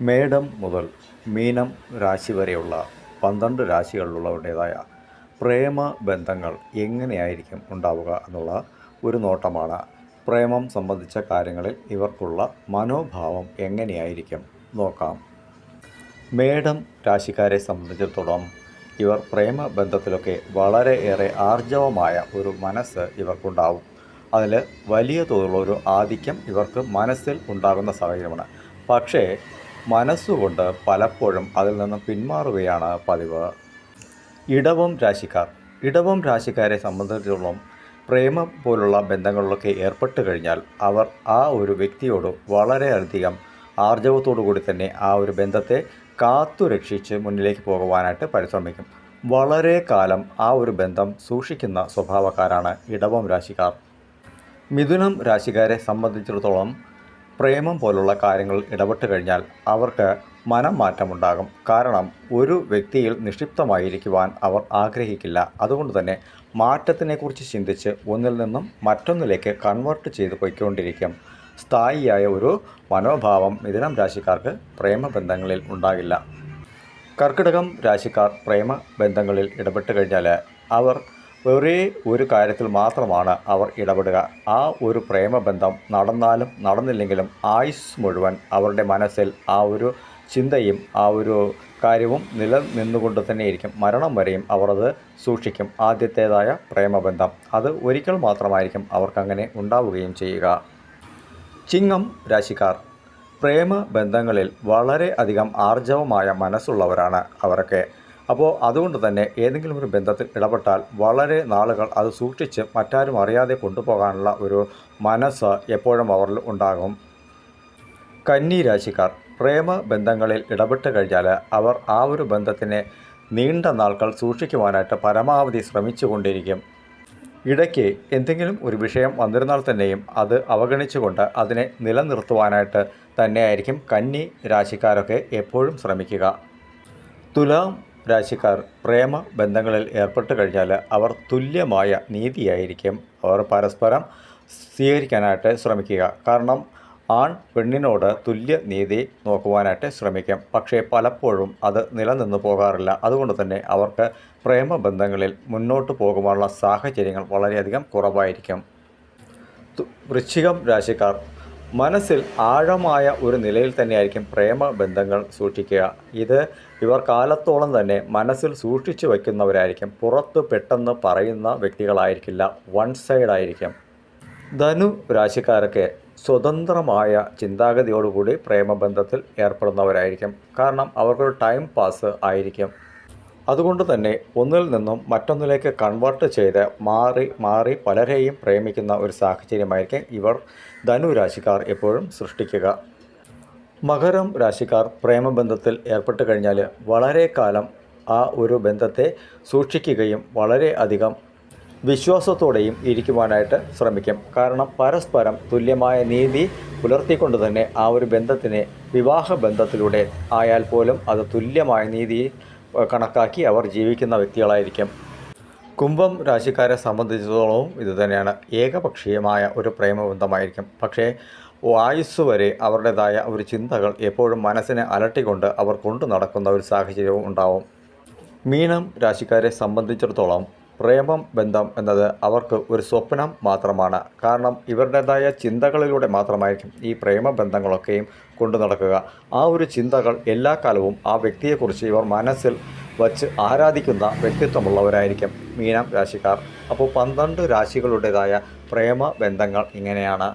മേടം മുതൽ മീനം രാശി വരെയുള്ള 12 രാശികളിലുള്ളവരുടേതായ പ്രേമ ബന്ധങ്ങൾ എങ്ങനെയായിരിക്കും ഉണ്ടാവുക എന്നുള്ള ഒരു നോട്ടമാണ്. പ്രേമം സംബന്ധിച്ച കാര്യങ്ങളിൽ ഇവർക്കുള്ള മനോഭാവം എങ്ങനെയായിരിക്കും നോക്കാം. മേടം രാശിക്കാരെ സംബന്ധിച്ചിടത്തോളം ഇവർ പ്രേമ ബന്ധത്തിലൊക്കെ വളരെയേറെ ആർജവമായ ഒരു മനസ്സ് ഇവർക്കുണ്ടാവും. അതിൽ വലിയ തോതിലുള്ള ഒരു ആധിക്യം ഇവർക്ക് മനസ്സിൽ ഉണ്ടാകുന്ന സാഹചര്യമാണ്. പക്ഷേ മനസ്സുകൊണ്ട് പലപ്പോഴും അതിൽ നിന്നും പിന്മാറുകയാണ് പതിവ്. ഇടവം രാശിക്കാരെ സംബന്ധിച്ചിടത്തോളം പ്രേമം പോലുള്ള ബന്ധങ്ങളിലൊക്കെ ഏർപ്പെട്ട് കഴിഞ്ഞാൽ അവർ ആ ഒരു വ്യക്തിയോട് വളരെയധികം ആർജവത്തോടു കൂടി തന്നെ ആ ഒരു ബന്ധത്തെ കാത്തുരക്ഷിച്ച് മുന്നിലേക്ക് പോകുവാനായിട്ട് പരിശ്രമിക്കും. വളരെ കാലം ആ ഒരു ബന്ധം സൂക്ഷിക്കുന്ന സ്വഭാവക്കാരാണ് ഇടവം രാശിക്കാർ. മിഥുനം രാശിക്കാരെ സംബന്ധിച്ചിടത്തോളം പ്രേമം പോലുള്ള കാര്യങ്ങൾ ഇടപെട്ട് കഴിഞ്ഞാൽ അവർക്ക് മനം മാറ്റമുണ്ടാകും. കാരണം ഒരു വ്യക്തിയിൽ നിക്ഷിപ്തമായിരിക്കുവാൻ അവർ ആഗ്രഹിക്കില്ല. അതുകൊണ്ട് തന്നെ മാറ്റത്തിനെക്കുറിച്ച് ചിന്തിച്ച് ഒന്നിൽ നിന്നും മറ്റൊന്നിലേക്ക് കൺവേർട്ട് ചെയ്ത് പോയിക്കൊണ്ടിരിക്കും. സ്ഥായിയായ ഒരു മനോഭാവം മിഥുനം രാശിക്കാർക്ക് പ്രേമബന്ധങ്ങളിൽ ഉണ്ടാകില്ല. കർക്കിടകം രാശിക്കാർ പ്രേമബന്ധങ്ങളിൽ ഇടപെട്ട് കഴിഞ്ഞാൽ അവർ ഒരേ ഒരു കാര്യത്തിൽ മാത്രമാണ് അവർ ഇടപെടുക. ആ ഒരു പ്രേമബന്ധം നടന്നാലും നടന്നില്ലെങ്കിലും ആയുസ് മുഴുവൻ അവരുടെ മനസ്സിൽ ആ ഒരു ചിന്തയും ആ ഒരു കാര്യവും നിലനിന്നുകൊണ്ട് തന്നെയിരിക്കും. മരണം വരെയും അവർ അത് സൂക്ഷിക്കും. ആദ്യത്തേതായ പ്രേമബന്ധം അത് ഒരിക്കൽ മാത്രമായിരിക്കും അവർക്കങ്ങനെ ഉണ്ടാവുകയും ചെയ്യുക. ചിങ്ങം രാശിക്കാർ പ്രേമബന്ധങ്ങളിൽ വളരെ അധികം ആർജവമായ മനസ്സുള്ളവരാണ് അവരൊക്കെ. അപ്പോൾ അതുകൊണ്ട് തന്നെ ഏതെങ്കിലും ഒരു ബന്ധത്തിൽ ഇടപെട്ടാൽ വളരെ നാളുകൾ അത് സൂക്ഷിച്ച് മറ്റാരും അറിയാതെ കൊണ്ടുപോകാനുള്ള ഒരു മനസ്സ് എപ്പോഴും അവരിൽ ഉണ്ടാകും. കന്നി രാശിക്കാർ പ്രേമബന്ധങ്ങളിൽ ഇടപെട്ട് കഴിഞ്ഞാൽ അവർ ആ ഒരു ബന്ധത്തിനെ നീണ്ട നാൾകൾ സൂക്ഷിക്കുവാനായിട്ട് പരമാവധി ശ്രമിച്ചുകൊണ്ടിരിക്കും. ഇടയ്ക്ക് എന്തെങ്കിലും ഒരു വിഷയം വന്നിരുന്നാൽ തന്നെയും അത് അവഗണിച്ചുകൊണ്ട് അതിനെ നിലനിർത്തുവാനായിട്ട് തന്നെയായിരിക്കും കന്നി രാശിക്കാരൊക്കെ എപ്പോഴും ശ്രമിക്കുക. തുലാം രാശിക്കാർ പ്രേമ ബന്ധങ്ങളിൽ ഏർപ്പെട്ട് കഴിഞ്ഞാൽ അവർ തുല്യമായ നീതിയായിരിക്കും അവർ പരസ്പരം സ്വീകരിക്കാനായിട്ട് ശ്രമിക്കുക. കാരണം ആൺ പെണ്ണിനോട് തുല്യ നീതി നോക്കുവാനായിട്ട് ശ്രമിക്കും. പക്ഷേ പലപ്പോഴും അത് നിലനിന്ന് പോകാറില്ല. അതുകൊണ്ട് തന്നെ അവർക്ക് പ്രേമബന്ധങ്ങളിൽ മുന്നോട്ട് പോകുവാനുള്ള സാഹചര്യങ്ങൾ വളരെയധികം കുറവായിരിക്കും. വൃശ്ചികം രാശിക്കാർ മനസ്സിൽ ആഴമായ ഒരു നിലയിൽ തന്നെയായിരിക്കും പ്രേമബന്ധങ്ങൾ സൂക്ഷിക്കുക. ഇത് ഇവർ കാലത്തോളം തന്നെ മനസ്സിൽ സൂക്ഷിച്ചു വയ്ക്കുന്നവരായിരിക്കും. പുറത്ത് പെട്ടെന്ന് പറയുന്ന വ്യക്തികളായിരിക്കില്ല. വൺ സൈഡായിരിക്കും. ധനു രാശിക്കാരൊക്കെ സ്വതന്ത്രമായ ചിന്താഗതിയോടുകൂടി പ്രേമബന്ധത്തിൽ ഏർപ്പെടുന്നവരായിരിക്കും. കാരണം അവർക്കൊരു ടൈം പാസ് ആയിരിക്കും. അതുകൊണ്ട് തന്നെ ഒന്നിൽ നിന്നും മറ്റൊന്നിലേക്ക് കൺവേർട്ട് ചെയ്ത് മാറി മാറി പലരെയും പ്രേമിക്കുന്ന ഒരു സാഹചര്യമായിരിക്കും ഇവർ ധനു രാശിക്കാർ എപ്പോഴും സൃഷ്ടിക്കുക. മകരം രാശിക്കാർ പ്രേമബന്ധത്തിൽ ഏർപ്പെട്ട് കഴിഞ്ഞാൽ വളരെ കാലം ആ ഒരു ബന്ധത്തെ സൂക്ഷിക്കുകയും വളരെ അധികം വിശ്വാസത്തോടെയും ഇരിക്കുവാനായിട്ട് ശ്രമിക്കും. കാരണം പരസ്പരം തുല്യമായ നീതി പുലർത്തിക്കൊണ്ട് തന്നെ ആ ഒരു ബന്ധത്തിനെ വിവാഹ ബന്ധത്തിലൂടെ ആയാൽ പോലും അത് തുല്യമായ നീതി കണക്കാക്കി അവർ ജീവിക്കുന്ന വ്യക്തികളായിരിക്കും. കുംഭം രാശിക്കാരെ സംബന്ധിച്ചിടത്തോളവും ഇതുതന്നെയാണ്. ഏകപക്ഷീയമായ ഒരു പ്രേമബന്ധമായിരിക്കും. പക്ഷേ ആയുസ് വരെ അവരുടേതായ ഒരു ചിന്തകൾ എപ്പോഴും മനസ്സിനെ അലട്ടിക്കൊണ്ട് അവർ കൊണ്ടു നടക്കുന്ന ഒരു സാഹചര്യവും ഉണ്ടാവും. മീനം രാശിക്കാരെ സംബന്ധിച്ചിടത്തോളം പ്രേമം ബന്ധം എന്നത് അവർക്ക് ഒരു സ്വപ്നം മാത്രമാണ്. കാരണം ഇവരുടേതായ ചിന്തകളിലൂടെ മാത്രമായിരിക്കും ഈ പ്രേമബന്ധങ്ങളൊക്കെയും കൊണ്ടു നടക്കുക. ആ ഒരു ചിന്തകൾ എല്ലാ കാലവും ആ വ്യക്തിയെക്കുറിച്ച് ഇവർ മനസ്സിൽ വച്ച് ആരാധിക്കുന്ന വ്യക്തിത്വമുള്ളവരായിരിക്കും മീനം രാശിക്കാർ. അപ്പോൾ 12 രാശികളുടേതായ പ്രേമ ബന്ധങ്ങൾ ഇങ്ങനെയാണ്.